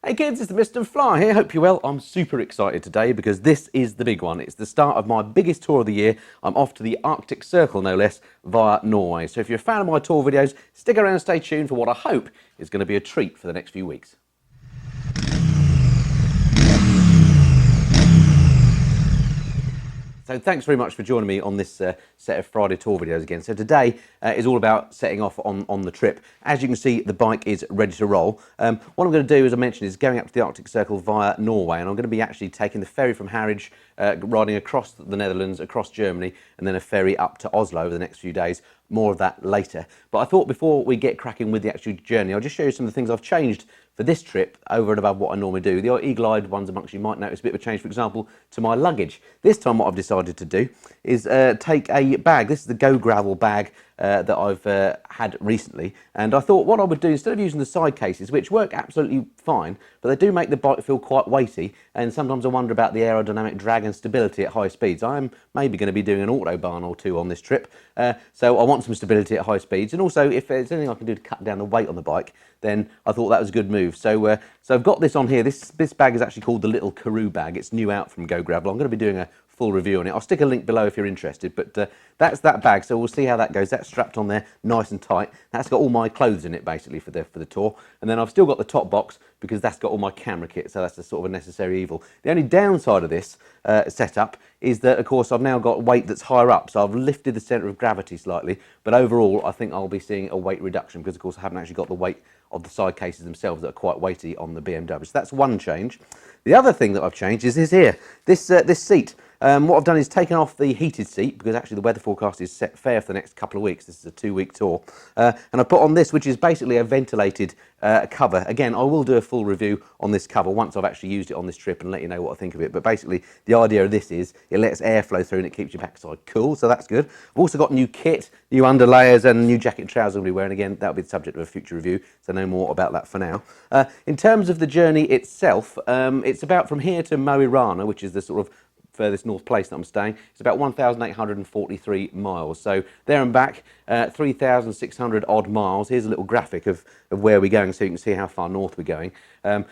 Hey kids, it's the Missenden Fly here. Hope you're well. I'm super excited today because this is the big one. It's the start of my biggest tour of the year. I'm off to the Arctic Circle, no less, via Norway. So if you're a fan of my tour videos, stick around and stay tuned for what I hope is going to be a treat for the next few weeks. So thanks very much for joining me on this set of Friday tour videos again. So today is all about setting off on the trip. As you can see, the bike is ready to roll. What I'm going to do, as I mentioned, is going up to the Arctic Circle via Norway, and I'm going to be actually taking the ferry from Harwich, riding across the Netherlands, across Germany, and then a ferry up to Oslo over the next few days. More of that later. But I thought before we get cracking with the actual journey, I'll just show you some of the things I've changed for this trip over and above what I normally do. The eagle-eyed ones amongst you might notice a bit of a change, for example, to my luggage. This time what I've decided to do is take a bag. This is the Go Gravel bag that I've had recently, and I thought what I would do, instead of using the side cases, which work absolutely fine, but they do make the bike feel quite weighty, and sometimes I wonder about the aerodynamic drag and stability at high speeds. I am maybe going to be doing an autobahn or two on this trip, so I want some stability at high speeds, and also if there's anything I can do to cut down the weight on the bike, then I thought that was a good move. So I've got this on here. This bag is actually called the Little Karoo bag. It's new out from Go Gravel. I'm going to be doing a full review on it. I'll stick a link below if you're interested, but that's that bag, so we'll see how that goes. That's strapped on there nice and tight. That's got all my clothes in it basically for the tour, and then I've still got the top box because that's got all my camera kit, so that's a sort of a necessary evil. The only downside of this setup is that, of course, I've now got weight that's higher up, so I've lifted the centre of gravity slightly, but overall I think I'll be seeing a weight reduction because, of course, I haven't actually got the weight of the side cases themselves that are quite weighty on the BMW. So that's one change. The other thing that I've changed is this here, this seat. What I've done is taken off the heated seat because actually the weather forecast is set fair for the next couple of weeks. This is a 2-week tour. And I put on this, which is basically a ventilated cover. Again, I will do a full review on this cover once I've actually used it on this trip and let you know what I think of it. But basically, the idea of this is it lets air flow through and it keeps your backside cool, so that's good. I've also got new kit, new underlayers and new jacket and trousers I'll be wearing. Again, that'll be the subject of a future review, so no more about that for now. In terms of the journey itself, it's about from here to Motorrad, which is the sort of furthest north place that I'm staying. It's about 1,843 miles. So there and back, 3,600 odd miles. Here's a little graphic of where we're going so you can see how far north we're going.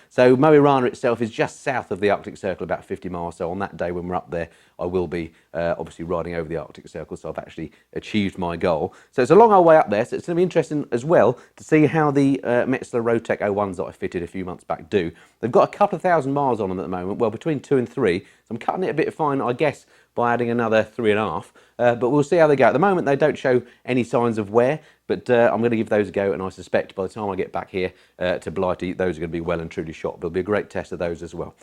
So Motorrad itself is just south of the Arctic Circle, about 50 miles. So on that day when we're up there, I will be obviously riding over the Arctic Circle. So I've actually achieved my goal. So it's a long old way up there. So it's going to be interesting as well to see how the Metzeler Roadtech 01s that I fitted a few months back do. They've got a couple of thousand miles on them at the moment. Well, between 2 and 3. So I'm cutting it a bit fine, I guess, by adding another 3.5. But we'll see how they go. At the moment, they don't show any signs of wear, but I'm going to give those a go, and I suspect by the time I get back here to Blighty, those are going to be well and truly shot. There'll be a great test of those as well.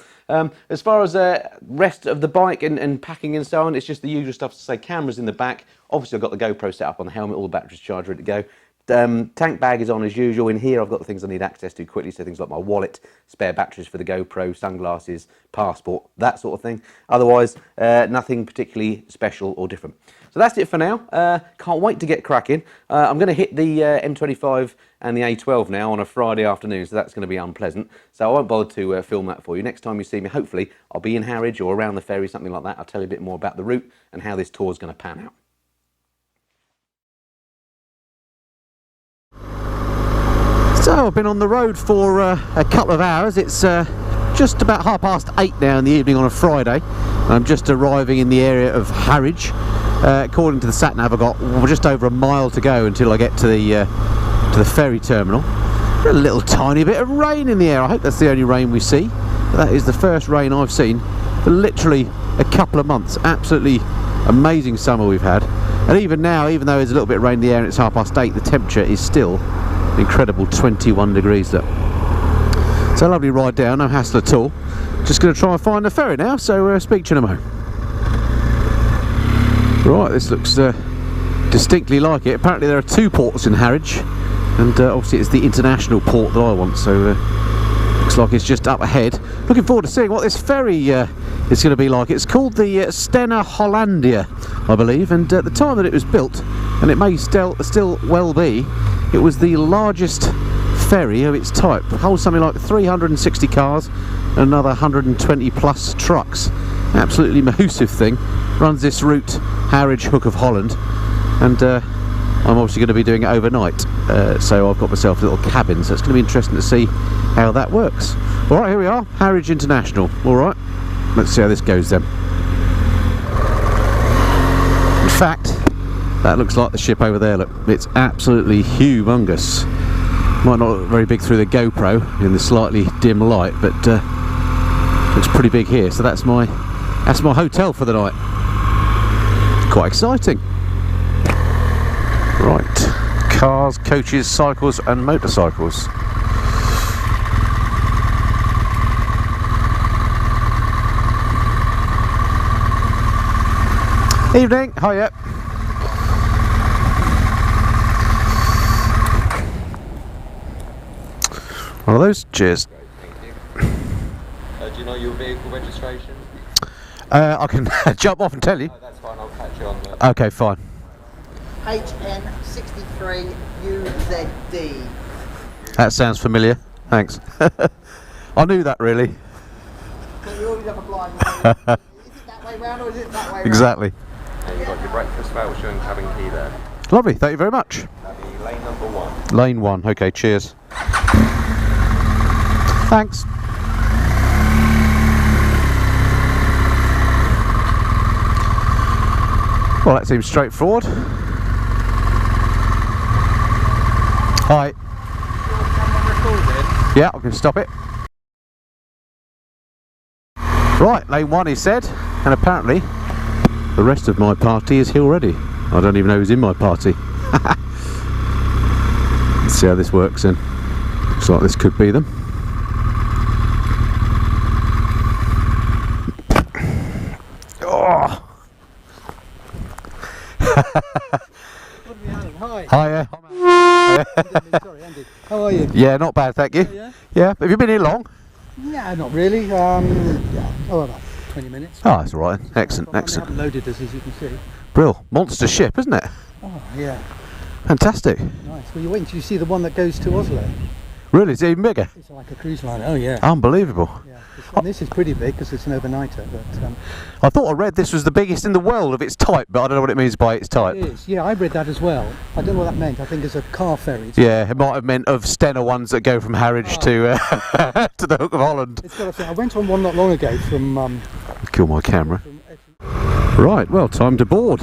As far as rest of the bike and packing and so on, it's just the usual stuff to say. Cameras in the back. Obviously, I've got the GoPro set up on the helmet, all the batteries charged, ready to go. Tank bag is on as usual. In here I've got the things I need access to quickly, so things like my wallet, spare batteries for the GoPro, sunglasses, passport, that sort of thing. Otherwise, nothing particularly special or different. So that's it for now. Can't wait to get cracking. I'm going to hit the M25 and the A12 now on a Friday afternoon, so that's going to be unpleasant. So I won't bother to film that for you. Next time you see me, hopefully, I'll be in Harwich or around the ferry, something like that. I'll tell you a bit more about the route and how this tour is going to pan out. So I've been on the road for a couple of hours. It's just about 8:30 now in the evening on a Friday. I'm just arriving in the area of Harwich. According to the sat-nav, I've got just over a mile to go until I get to the ferry terminal. A little tiny bit of rain in the air. I hope that's the only rain we see. That is the first rain I've seen for literally a couple of months. Absolutely amazing summer we've had. And even now, even though there's a little bit of rain in the air and it's 8:30, the temperature is still incredible 21 degrees there. So lovely ride down, no hassle at all. Just going to try and find the ferry now, so speak to you in a moment. Right, this looks distinctly like it. Apparently there are 2 ports in Harwich, and obviously it's the international port that I want, so looks like it's just up ahead. Looking forward to seeing what this ferry is going to be like. It's called the Stena Hollandia, I believe, and at the time that it was built, and it may still well be, it was the largest ferry of its type. It holds something like 360 cars and another 120 plus trucks. Absolutely massive thing. Runs this route, Harwich, Hook of Holland, and I'm obviously going to be doing it overnight. So I've got myself a little cabin, so it's going to be interesting to see how that works. Alright, here we are, Harwich International. Alright, let's see how this goes then. In fact, that looks like the ship over there, look. It's absolutely humongous. Might not look very big through the GoPro in the slightly dim light, but looks pretty big here. So that's my hotel for the night. Quite exciting. Right, cars, coaches, cycles and motorcycles. Evening, hiya. One of those, cheers. Thank you. Do you know your vehicle registration? I can jump off and tell you. Oh, that's fine, I'll catch you on the... Okay, fine. HN63UZD. That sounds familiar, thanks. I knew that really. But you always have a blind line. Is it that way round or is it that way round? Exactly. And you've got your breakfast voucher and cabin key there. Lovely, thank you very much. That'll be lane number 1. Lane 1, okay, cheers. Thanks. Well, that seems straightforward. Hi. Yeah, I can stop it. Right, lane 1 is said, and apparently the rest of my party is here already. I don't even know who's in my party. Let's see how this works then. Looks like this could be them. Oh. Hi. Hiya. Sorry, Andy. How are you? Yeah, not bad, thank you. Yeah? Yeah, have you been here long? Yeah, not really. About 20 minutes. Oh, that's all right. Excellent, They excellent. haven't loaded us, as you can see. Brill. Monster ship, isn't it? Oh, yeah. Fantastic. Nice. Well, you wait until you see the one that goes to Oslo. Really, it's even bigger. It's like a cruise liner. Oh, yeah. Unbelievable. Yeah. And this is pretty big because it's an overnighter, but I thought I read this was the biggest in the world of its type, but I don't know what it means by its type. it is. Yeah, I read that as well. I don't know what that meant. I think it's a car ferry. Yeah, it might have meant of Stena ones that go from Harwich to to the Hook of Holland. It's got a, I went on one not long ago from... Kill my camera. Right, well, time to board.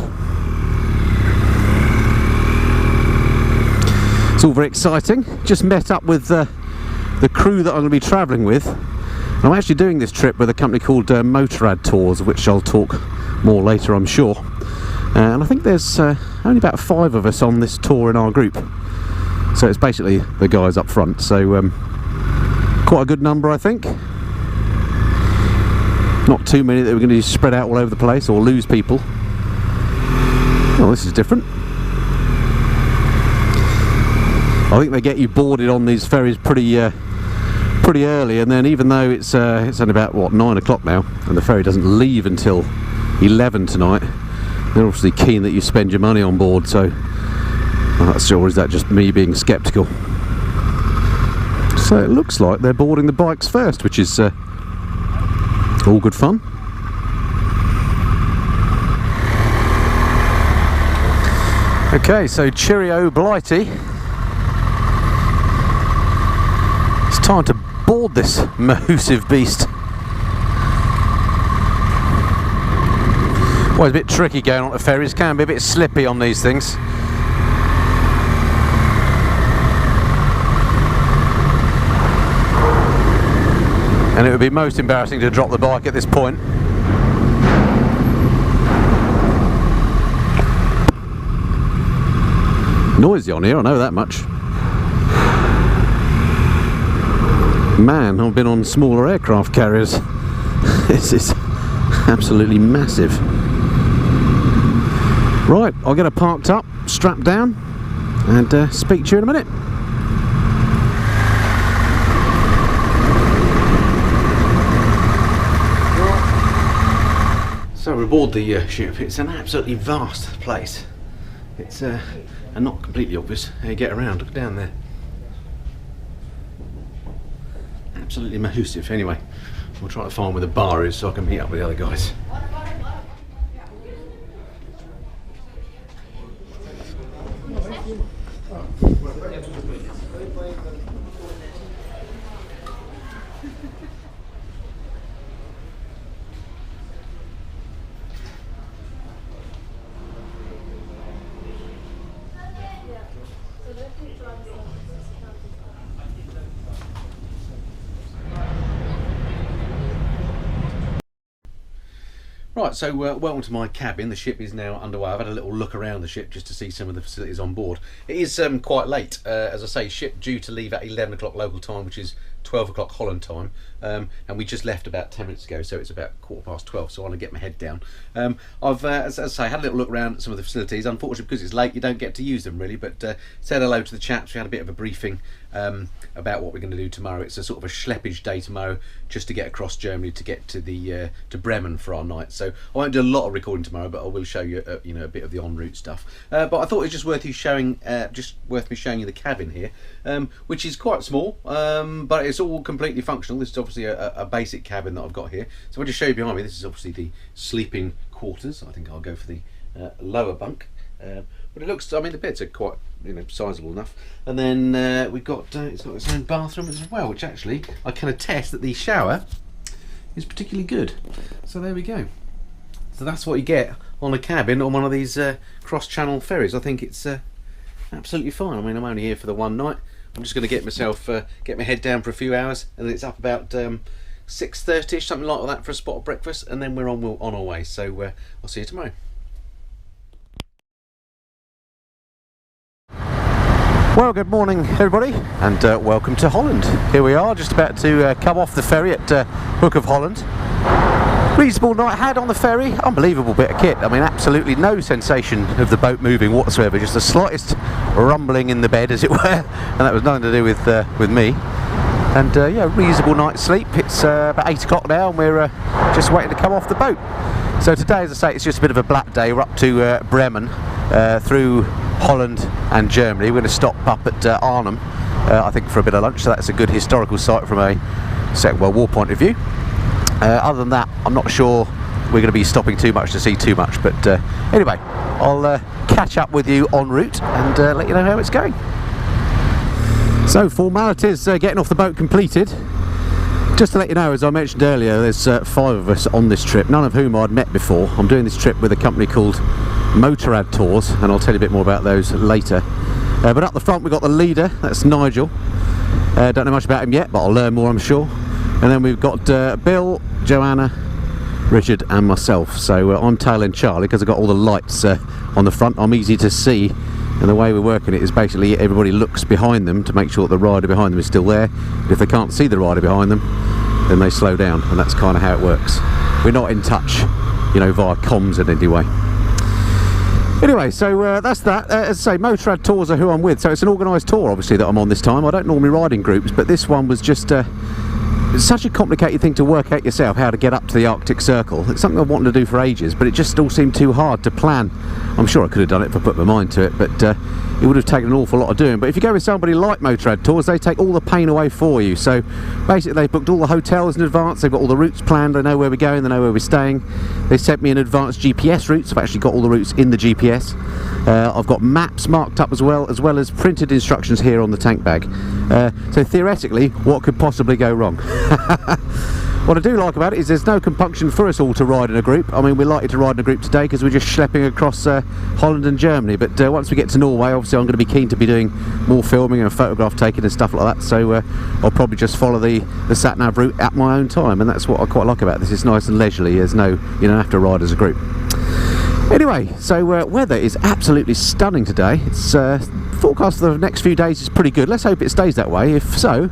It's all very exciting. Just met up with the crew that I'm going to be travelling with. I'm actually doing this trip with a company called Motorrad Tours, of which I'll talk more later, I'm sure. And I think there's only about 5 of us on this tour in our group. So it's basically the guys up front. So quite a good number, I think. Not too many that we're going to spread out all over the place or lose people. Oh, this is different. I think they get you boarded on these ferries pretty early, and then even though it's only about, what, 9 o'clock now, and the ferry doesn't leave until 11 tonight, they're obviously keen that you spend your money on board, so I'm not sure, is that just me being sceptical? So it looks like they're boarding the bikes first, which is all good fun. Okay, so cheerio Blighty. It's time to board this massive beast. Well, it's a bit tricky going on the ferries, can be a bit slippy on these things. And it would be most embarrassing to drop the bike at this point. Noisy on here, I know that much. Man, I've been on smaller aircraft carriers. This is absolutely massive. Right, I'll get her parked up, strapped down, and speak to you in a minute. So we're aboard the ship. It's an absolutely vast place. It's and not completely obvious how you get around. Look down there. Absolutely massive. Anyway, we'll try to find where the bar is so I can meet up with the other guys. Right, so welcome to my cabin. The ship is now underway. I've had a little look around the ship just to see some of the facilities on board. It is quite late. As I say, ship due to leave at 11 o'clock local time, which is 12 o'clock Holland time, and we just left about 10 minutes ago, so it's about 12:15, so I want to get my head down. I've, as I say, had a little look around at some of the facilities. Unfortunately, because it's late, you don't get to use them really, but said hello to the chaps. We had a bit of a briefing about what we're going to do tomorrow. It's a sort of a schleppage day tomorrow, just to get across Germany to get to the to Bremen for our night. So I won't do a lot of recording tomorrow, but I will show you you know, a bit of the en route stuff. But I thought it was just worth me showing you the cabin here, which is quite small, but it's all completely functional. This is obviously a basic cabin that I've got here. So I'll just show you behind me. This is obviously the sleeping quarters. I think I'll go for the lower bunk. But it looks, I mean, the beds are quite, you know, sizable enough. And then we've got, it's got its own bathroom as well, which actually I can attest that the shower is particularly good. So there we go. So that's what you get on a cabin on one of these cross-channel ferries. I think it's absolutely fine. I mean, I'm only here for the one night. I'm just going to get myself, get my head down for a few hours, and then it's up about 6:30ish, something like that, for a spot of breakfast, and then we're on our way. So I'll see you tomorrow. Well, good morning everybody, and welcome to Holland. Here we are, just about to come off the ferry at Hook of Holland. Reasonable night had on the ferry, unbelievable bit of kit. I mean, absolutely no sensation of the boat moving whatsoever, just the slightest rumbling in the bed, as it were, and that was nothing to do with me. And yeah, reasonable night's sleep. It's about 8 o'clock now, and we're just waiting to come off the boat. So today, as I say, it's just a bit of a black day. We're up to Bremen, through Holland and Germany. We're going to stop up at Arnhem, I think, for a bit of lunch, so that's a good historical site from a Second World War point of view. Other than that, I'm not sure we're going to be stopping too much to see too much, but anyway, I'll catch up with you en route and let you know how it's going. So, formalities getting off the boat completed. Just to let you know, as I mentioned earlier, there's 5 of us on this trip, none of whom I'd met before. I'm doing this trip with a company called Motorrad Tours, and I'll tell you a bit more about those later. But up the front we've got the leader, that's Nigel. Don't know much about him yet, but I'll learn more, I'm sure. And then we've got Bill, Joanna, Richard and myself. So I'm tailing Charlie because I've got all the lights on the front. I'm easy to see, and the way we're working it is basically everybody looks behind them to make sure that the rider behind them is still there. If they can't see the rider behind them, then they slow down, and that's kind of how it works. We're not in touch, you know, via comms in any way. Anyway, so that's that. As I say, Motorrad Tours are who I'm with, so it's an organised tour, obviously, that I'm on this time. I don't normally ride in groups, but this one was just it's such a complicated thing to work out yourself, how to get up to the Arctic Circle. It's something I've wanted to do for ages, but it just all seemed too hard to plan. I'm sure I could have done it if I put my mind to it, but it would have taken an awful lot of doing. But if you go with somebody like Motorrad Tours, they take all the pain away for you. So basically they've booked all the hotels in advance, they've got all the routes planned, they know where we're going, they know where we're staying. They sent me an advanced GPS routes. I've actually got all the routes in the GPS. I've got maps marked up as well as printed instructions here on the tank bag. So theoretically, what could possibly go wrong? What I do like about it is there's no compunction for us all to ride in a group. I mean, we're likely to ride in a group today because we're just schlepping across Holland and Germany, but once we get to Norway, obviously I'm going to be keen to be doing more filming and photograph taking and stuff like that, so I'll probably just follow the sat-nav route at my own time, and that's what I quite like about this. It's nice and leisurely. There's no, you don't have to ride as a group. Anyway, so weather is absolutely stunning today. It's forecast for the next few days is pretty good. Let's hope it stays that way. If so,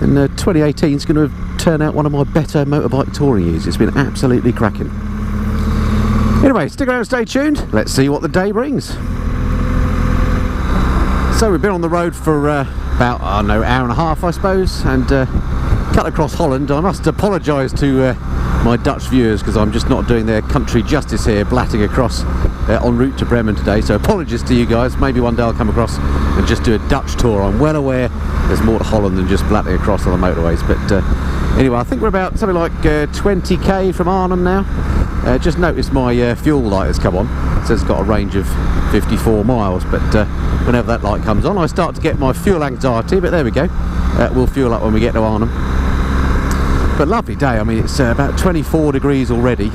then 2018 is going to turn out one of my better motorbike touring years. It's been absolutely cracking. Anyway, stick around, stay tuned. Let's see what the day brings. So we've been on the road for about, I don't know, hour and a half, I suppose, and cut across Holland. I must apologise to my Dutch viewers because I'm just not doing their country justice here, blatting across en route to Bremen today, so apologies to you guys. Maybe one day I'll come across and just do a Dutch tour. I'm well aware there's more to Holland than just blatting across on the motorways, but anyway, I think we're about something like 20k from Arnhem now. Just noticed my fuel light has come on. It says it's got a range of 54 miles, but whenever that light comes on I start to get my fuel anxiety, but there we go. We'll fuel up when we get to Arnhem. But lovely day. I mean, it's about 24 degrees already.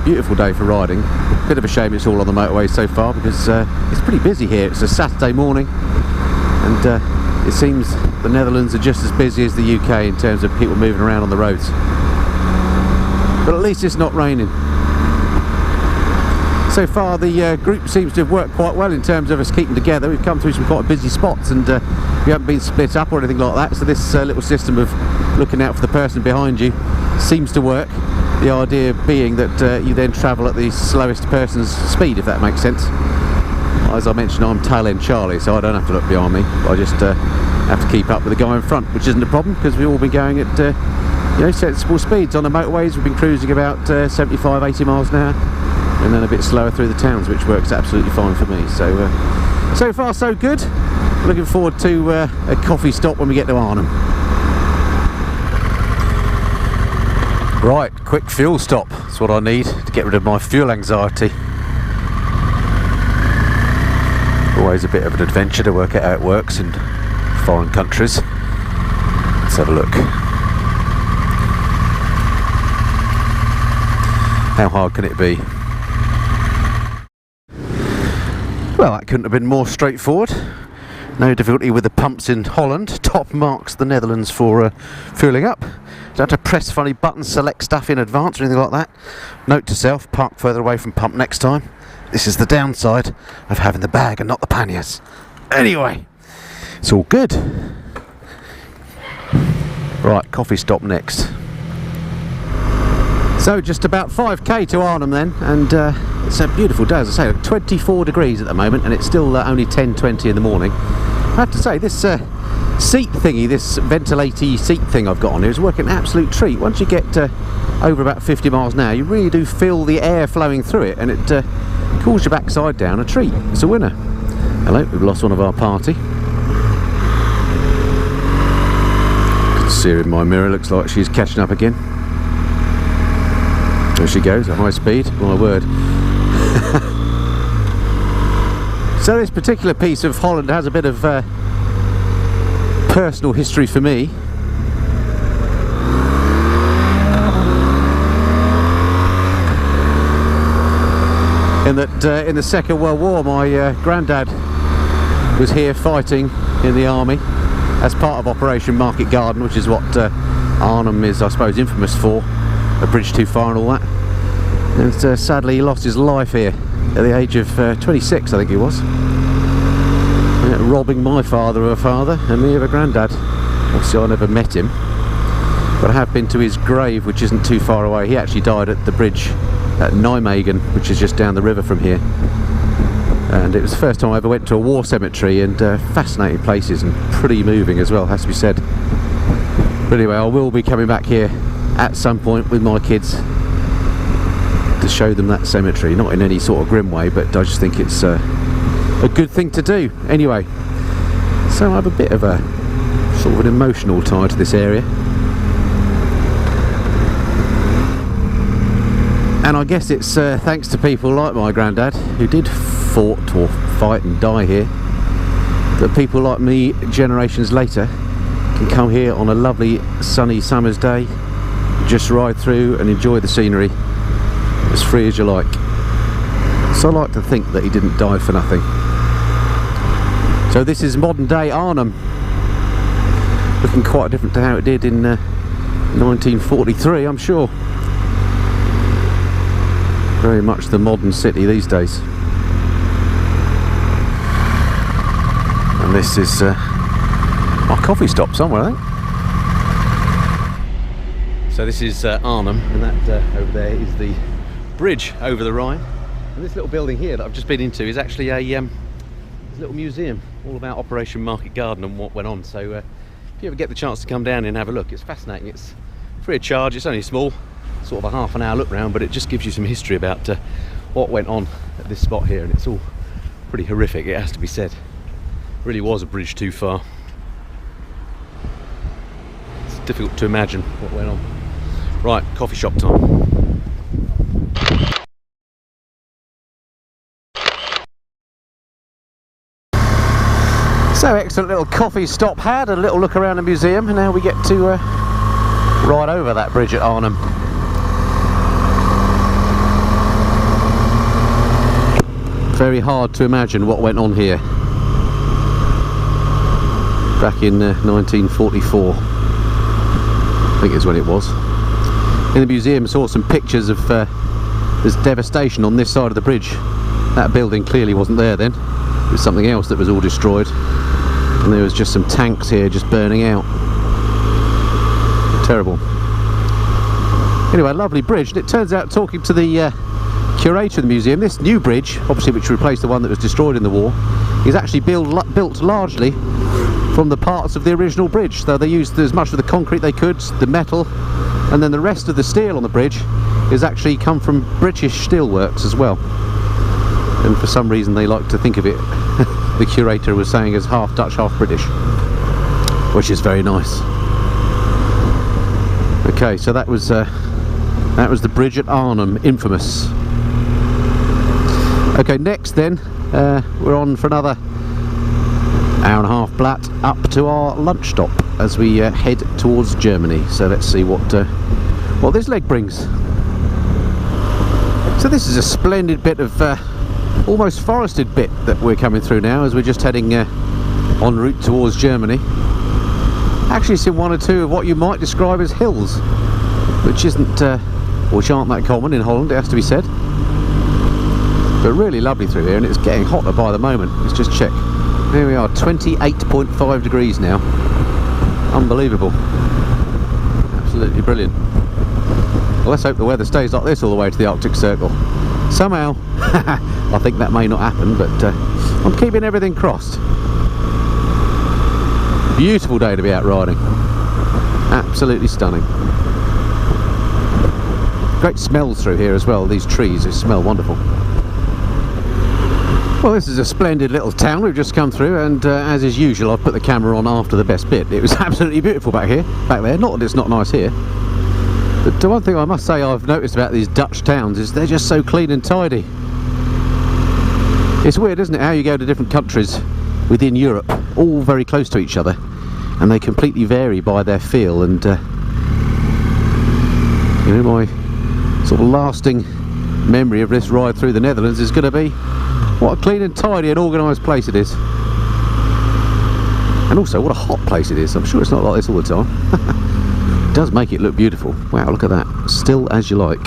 Beautiful day for riding. Bit of a shame it's all on the motorway so far, because it's pretty busy here. It's a Saturday morning, and it seems the Netherlands are just as busy as the UK in terms of people moving around on the roads. But at least it's not raining. So far the group seems to have worked quite well in terms of us keeping together. We've come through some quite busy spots, and we haven't been split up or anything like that. So this little system of looking out for the person behind you seems to work. The idea being that you then travel at the slowest person's speed, if that makes sense. As I mentioned, I'm tail end Charlie, so I don't have to look behind me. I just have to keep up with the guy in front, which isn't a problem, because we've all been going at you know, sensible speeds on the motorways. We've been cruising about 75, 80 miles an hour, and then a bit slower through the towns, which works absolutely fine for me. So so far so good. Looking forward to a coffee stop when we get to Arnhem. Right, quick fuel stop. That's what I need to get rid of my fuel anxiety. Always a bit of an adventure to work out how it works in foreign countries. Let's have a look. How hard can it be? Well, that couldn't have been more straightforward. No difficulty with the pumps in Holland. Top marks the Netherlands for fueling up. Don't have to press funny buttons, select stuff in advance or anything like that. Note to self, park further away from pump next time. This is the downside of having the bag and not the panniers. Anyway, it's all good. Right, coffee stop next. So just about 5k to Arnhem then, and it's a beautiful day, as I say. 24 degrees at the moment, and it's still only 10:20 in the morning. I have to say, this seat thingy, this ventilating seat thing I've got on here is working an absolute treat. Once you get over about 50 miles an hour, you really do feel the air flowing through it, and it cools your backside down. A treat. It's a winner. Hello, we've lost one of our party. Can see her in my mirror, looks like she's catching up again. There she goes at high speed, my word. So this particular piece of Holland has a bit of personal history for me. In that in the Second World War my granddad was here fighting in the army as part of Operation Market Garden, which is what Arnhem is, I suppose, infamous for. A bridge too far and all that. And sadly he lost his life here at the age of 26, I think he was. Robbing my father of a father and me of a granddad. Obviously I never met him, but I have been to his grave, which isn't too far away. He actually died at the bridge at Nijmegen, which is just down the river from here. And it was the first time I ever went to a war cemetery, and fascinating places and pretty moving as well, has to be said. But anyway, I will be coming back here at some point with my kids to show them that cemetery, not in any sort of grim way, but I just think it's a good thing to do. Anyway, so I have a bit of a sort of an emotional tie to this area, and I guess it's thanks to people like my granddad, who did fight and die here, that people like me generations later can come here on a lovely sunny summer's day, just ride through and enjoy the scenery as free as you like. So I like to think that he didn't die for nothing. So this is modern day Arnhem, looking quite different to how it did in 1943, I'm sure. Very much the modern city these days. And this is our coffee stop somewhere, I think. So this is Arnhem, and that over there is the bridge over the Rhine. And this little building here that I've just been into is actually a little museum all about Operation Market Garden and what went on. So if you ever get the chance to come down and have a look, it's fascinating. It's free of charge, it's only small, sort of a half an hour look round, but it just gives you some history about what went on at this spot here, and it's all pretty horrific, it has to be said. It really was a bridge too far. It's difficult to imagine what went on. Right, coffee shop time. So excellent little coffee stop had, a little look around the museum, and now we get to right over that bridge at Arnhem. Very hard to imagine what went on here back in 1944, I think is when it was. In the museum saw some pictures of there's devastation on this side of the bridge. That building clearly wasn't there then. It was something else that was all destroyed, and there was just some tanks here just burning out. Terrible. Anyway, lovely bridge, and it turns out, talking to the curator of the museum, this new bridge, obviously which replaced the one that was destroyed in the war, is actually built largely from the parts of the original bridge. So they used as much of the concrete they could, the metal, and then the rest of the steel on the bridge is actually come from British steelworks as well. And for some reason they like to think of it, the curator was saying, as half Dutch, half British, which is very nice. Okay, so that was the bridge at Arnhem, infamous. Okay, next then, we're on for another hour and a half blatt up to our lunch stop as we head towards Germany. So let's see what this leg brings. So this is a splendid bit of almost forested bit that we're coming through now as we're just heading en route towards Germany. Actually seen one or two of what you might describe as hills, which aren't that common in Holland, it has to be said. But really lovely through here, and it's getting hotter by the moment. Let's just check. Here we are, 28.5 degrees now. Unbelievable. Absolutely brilliant. Well, let's hope the weather stays like this all the way to the Arctic Circle. Somehow, I think that may not happen, but I'm keeping everything crossed. Beautiful day to be out riding. Absolutely stunning. Great smells through here as well, these trees, they smell wonderful. Well, this is a splendid little town we've just come through, and as is usual, I've put the camera on after the best bit. It was absolutely beautiful back there. Not that it's not nice here, but the one thing I must say I've noticed about these Dutch towns is they're just so clean and tidy. It's weird, isn't it, how you go to different countries within Europe, all very close to each other, and they completely vary by their feel. And you know, my sort of lasting memory of this ride through the Netherlands is going to be what a clean and tidy and organised place it is. And also what a hot place it is. I'm sure it's not like this all the time. It does make it look beautiful. Wow, look at that. Still as you like.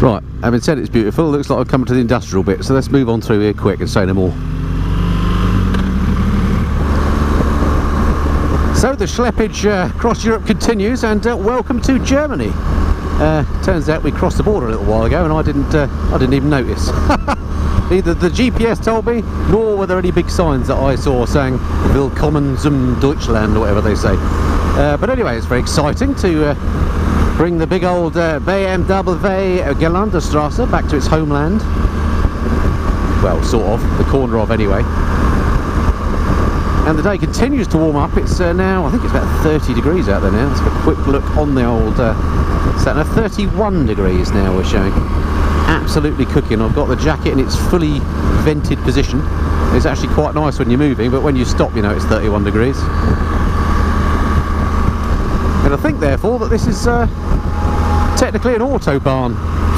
Right, having said it's beautiful, it looks like I've come to the industrial bit, so let's move on through here quick and say no more. So the schleppage across Europe continues, and welcome to Germany. Turns out we crossed the border a little while ago and I didn't even notice. Neither the GPS told me, nor were there any big signs that I saw saying Willkommen zum Deutschland or whatever they say. But anyway, it's very exciting to bring the big old BMW Gelanderstrasse back to its homeland. Well, sort of, the corner of anyway. And the day continues to warm up. It's now, I think it's about 30 degrees out there now. Let's have a quick look on the old sat nav. 31 degrees now we're showing. Absolutely cooking. I've got the jacket in its fully vented position. It's actually quite nice when you're moving, but when you stop, you know it's 31 degrees. And I think therefore that this is technically an autobahn.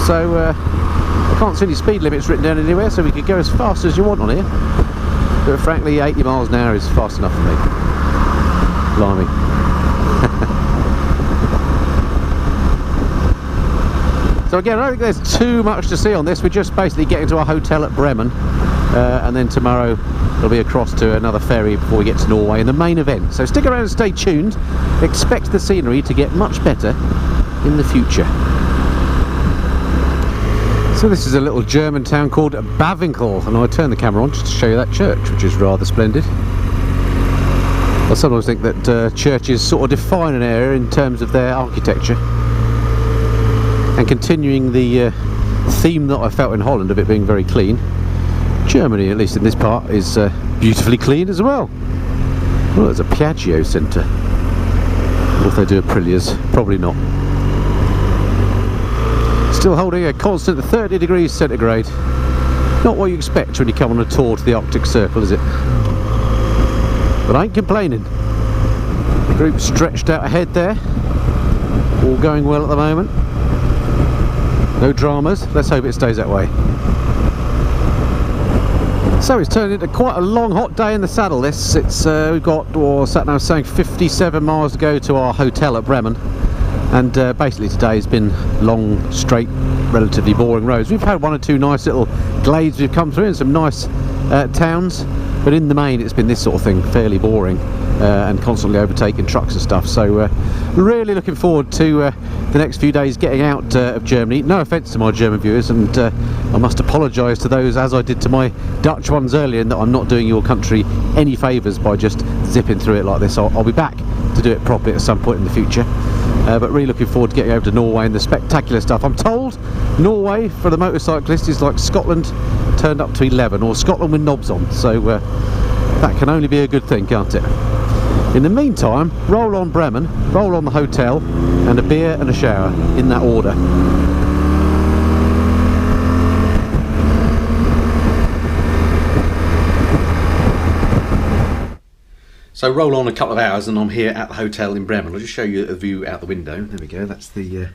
So I can't see any speed limits written down anywhere, so we could go as fast as you want on here. But frankly, 80 miles an hour is fast enough for me. Blimey. So again, I don't think there's too much to see on this. We're just basically getting to our hotel at Bremen, and then tomorrow it'll be across to another ferry before we get to Norway and the main event. So stick around and stay tuned. Expect the scenery to get much better in the future. So this is a little German town called Bavinkel, and I turn the camera on just to show you that church, which is rather splendid. I sometimes think that churches sort of define an area in terms of their architecture. And continuing the theme that I felt in Holland of it being very clean, Germany, at least in this part, is beautifully clean as well. Well, there's a Piaggio centre. What if they do Aprilias? Probably not. Still holding a constant 30 degrees centigrade. Not what you expect when you come on a tour to the Arctic Circle, is it? But I ain't complaining. Group stretched out ahead there. All going well at the moment. No dramas. Let's hope it stays that way. So it's turned into quite a long hot day in the saddle. We've got, sat now saying 57 miles to go to our hotel at Bremen, and basically today has been long, straight, relatively boring roads. We've had one or two nice little glades we've come through and some nice towns, but in the main it's been this sort of thing, fairly boring and constantly overtaking trucks and stuff. So really looking forward to the next few days getting out of Germany. No offence to my German viewers, and I must apologise to those, as I did to my Dutch ones earlier, in that I'm not doing your country any favours by just zipping through it like this. I'll be back to do it properly at some point in the future, but really looking forward to getting over to Norway and the spectacular stuff. I'm told Norway for the motorcyclist is like Scotland turned up to 11, or Scotland with knobs on, so that can only be a good thing, can't it? In the meantime, roll on Bremen, roll on the hotel, and a beer and a shower, in that order. So roll on a couple of hours and I'm here at the hotel in Bremen. I'll just show you a view out the window. There we go, that's the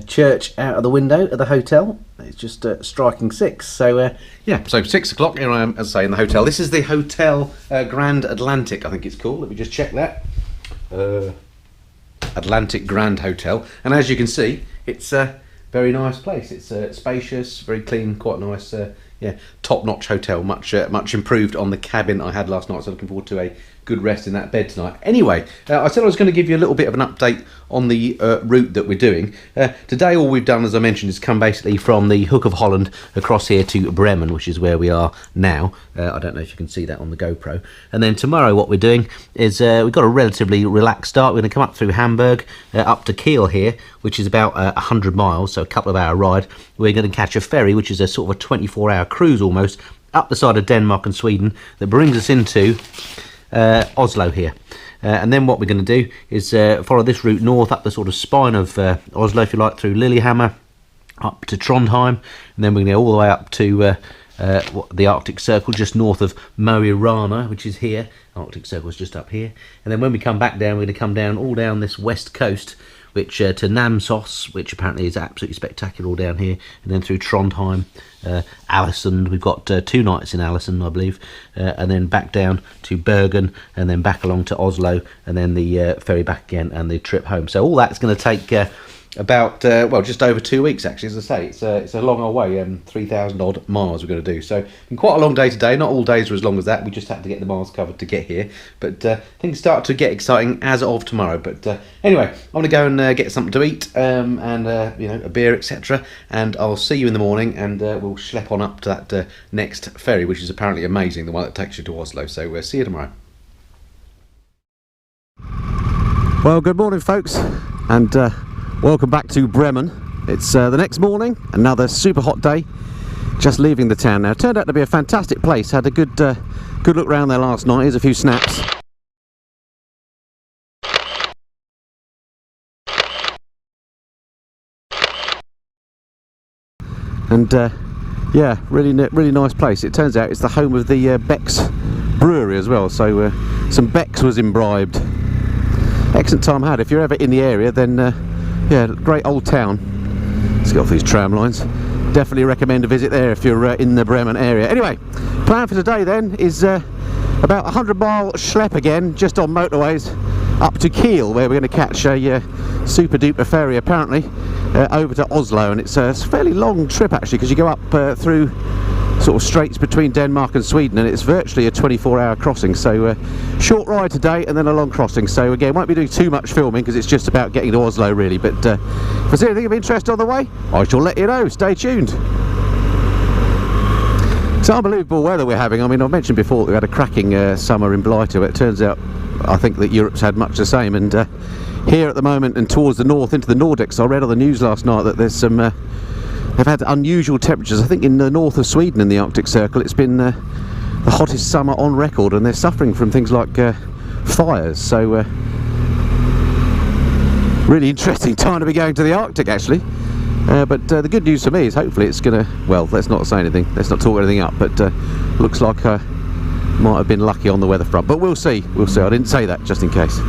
church out of the window of the hotel. It's just striking 6. So yeah, so 6 o'clock, here I am, as I say, in the hotel. This is the Hotel Grand Atlantic, I think it's called. Let me just check that. Atlantic Grand Hotel. And as you can see, it's a very nice place. It's spacious, very clean, quite nice. Yeah, top-notch hotel, much improved on the cabin I had last night, so looking forward to a good rest in that bed tonight. Anyway, I said I was going to give you a little bit of an update on the route that we're doing. Today all we've done, as I mentioned, is come basically from the Hook of Holland across here to Bremen, which is where we are now. I don't know if you can see that on the GoPro. And then tomorrow what we're doing is we've got a relatively relaxed start. We're going to come up through Hamburg, up to Kiel here, which is about 100 miles, so a couple of hour ride. We're going to catch a ferry, which is a sort of a 24-hour cruise almost, up the side of Denmark and Sweden, that brings us into Oslo here. And then what we're going to do is follow this route north up the sort of spine of Oslo, if you like, through Lillehammer, up to Trondheim, and then we're going to go all the way up to the Arctic Circle, just north of Mo i Rana, which is here. Arctic Circle is just up here. And then when we come back down, we're going to come down all down this west coast, which to Namsos, which apparently is absolutely spectacular all down here, and then through Trondheim, Alesund. We've got 2 nights in Alesund, I believe, and then back down to Bergen, and then back along to Oslo, and then the ferry back again, and the trip home. So all that's going to take about well, just over 2 weeks actually. As I say, it's a long old way, 3,000 odd miles we're going to do. So quite a long day today. Not all days are as long as that. We just had to get the miles covered to get here, but things start to get exciting as of tomorrow. But anyway, I'm going to go and get something to eat, and you know, a beer, etc. And I'll see you in the morning, and we'll schlep on up to that next ferry, which is apparently amazing, the one that takes you to Oslo. So we'll see you tomorrow. Well, good morning, folks, and welcome back to Bremen. It's the next morning, another super hot day, just leaving the town now. Turned out to be a fantastic place. Had a good look around there last night. Here's a few snaps. And yeah, really nice place. It turns out it's the home of the Beck's brewery as well, so some Beck's was imbibed. Excellent time had. If you're ever in the area, then yeah, great old town. Let's get off these tram lines. Definitely recommend a visit there if you're in the Bremen area. Anyway, plan for today then is about 100-mile schlep again, just on motorways, up to Kiel, where we're going to catch a super duper ferry apparently over to Oslo. And it's a fairly long trip actually, because you go up through sort of straits between Denmark and Sweden, and it's virtually a 24-hour crossing. So short ride today and then a long crossing. So again, won't be doing too much filming because it's just about getting to Oslo really, but if there's anything of interest on the way, I shall let you know. Stay tuned. It's unbelievable weather we're having. I mean, I've mentioned before that we had a cracking summer in Blighter, but it turns out I think that Europe's had much the same. And here at the moment and towards the north into the Nordics, I read on the news last night that there's some they've had unusual temperatures. I think in the north of Sweden in the Arctic Circle it's been the hottest summer on record, and they're suffering from things like fires. So really interesting time to be going to the Arctic actually. But the good news for me is hopefully it's gonna, well, let's not say anything, let's not talk anything up, but looks like might have been lucky on the weather front, but we'll see. We'll see. I didn't say that just in case.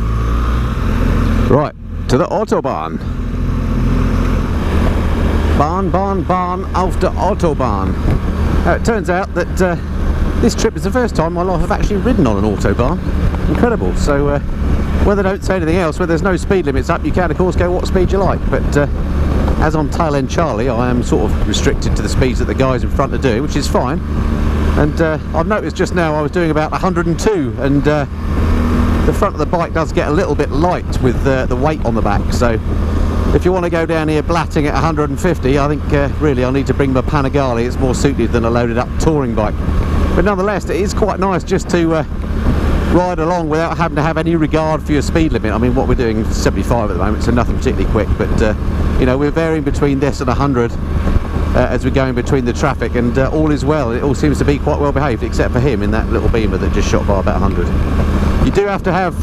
Right, to the autobahn. Bahn auf der Autobahn. It turns out that this trip is the first time in my life I've actually ridden on an autobahn. Incredible. So where they don't say anything else, where there's no speed limits up, you can of course go what speed you like, but as on tail end Charlie, I am sort of restricted to the speeds that the guys in front are doing, which is fine. And I've noticed just now I was doing about 102, and the front of the bike does get a little bit light with the weight on the back. So if you want to go down here blatting at 150, I think really I'll need to bring my Panigale. It's more suited than a loaded up touring bike. But nonetheless, it is quite nice just to ride along without having to have any regard for your speed limit. I mean, what we're doing is 75 at the moment, so nothing particularly quick, but you know, we're varying between this and 100 as we're going between the traffic, and all is well. It all seems to be quite well behaved, except for him in that little Beamer that just shot by about 100. You do have to have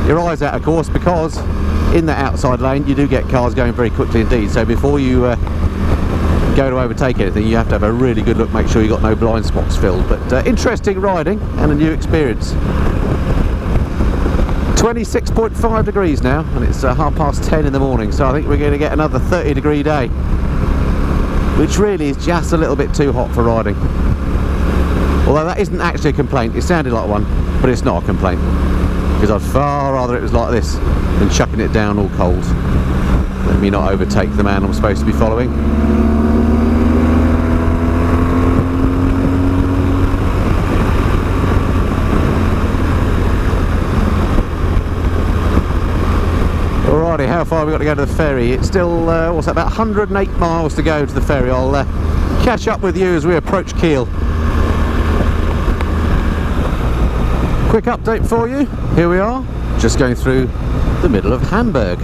your eyes out, of course, because in that outside lane you do get cars going very quickly indeed, so before you go to overtake anything, you have to have a really good look, make sure you've got no blind spots filled. But interesting riding and a new experience. 26.5 degrees now, and it's 10:30 in the morning, so I think we're going to get another 30-degree day, which really is just a little bit too hot for riding. Although that isn't actually a complaint. It sounded like one, but it's not a complaint, because I'd far rather it was like this than chucking it down all cold. Let me not overtake the man I'm supposed to be following. Alrighty, how far have we got to go to the ferry? It's still, what's that, about 108 miles to go to the ferry. I'll catch up with you as we approach Kiel. Quick update for you. Here we are, just going through the middle of Hamburg.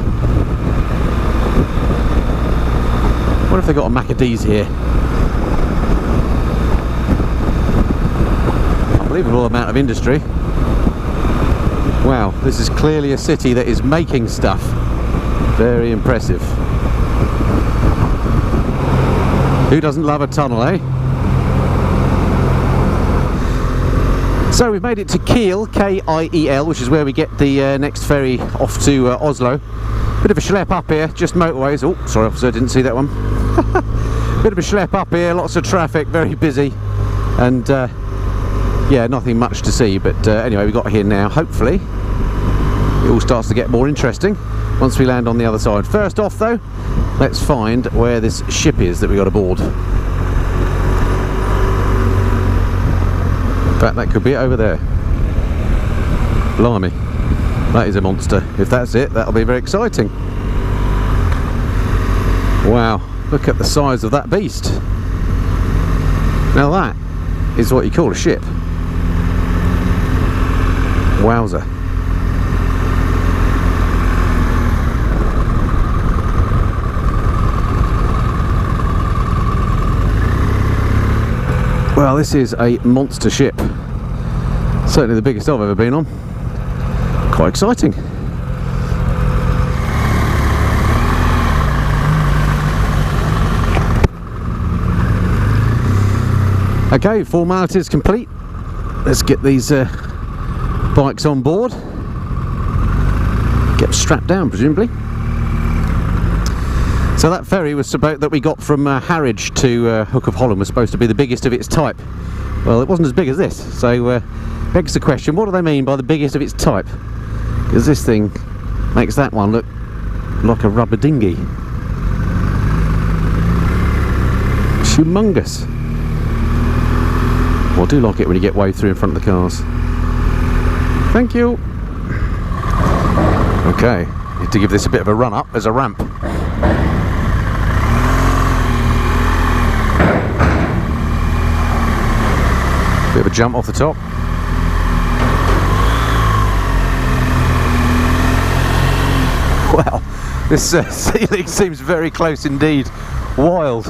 What if they got a Maccadees here? Unbelievable amount of industry. Wow, this is clearly a city that is making stuff. Very impressive. Who doesn't love a tunnel, eh? So we've made it to Kiel, K-I-E-L, which is where we get the next ferry off to Oslo. Bit of a schlep up here, just motorways. Oh, sorry officer, didn't see that one. Bit of a schlep up here, lots of traffic, very busy, and yeah, nothing much to see. But anyway, we got here now. Hopefully it all starts to get more interesting once we land on the other side. First off though, let's find where this ship is that we got aboard. In fact, that could be it over there. Blimey, that is a monster. If that's it, that'll be very exciting. Wow, look at the size of that beast. Now that is what you call a ship. Wowzer. Well, this is a monster ship. Certainly the biggest I've ever been on. Quite exciting. Okay, formalities complete. Let's get these bikes on board. Get them strapped down, presumably. So that ferry was about that we got from Harwich to Hook of Holland was supposed to be the biggest of its type. Well, it wasn't as big as this, so begs the question, what do they mean by the biggest of its type? Because this thing makes that one look like a rubber dinghy. Humongous. Well, I do like it when you get way through in front of the cars. Thank you. Okay, need to give this a bit of a run up. There's a ramp. Bit of a jump off the top. Wow, this ceiling seems very close indeed. Wild.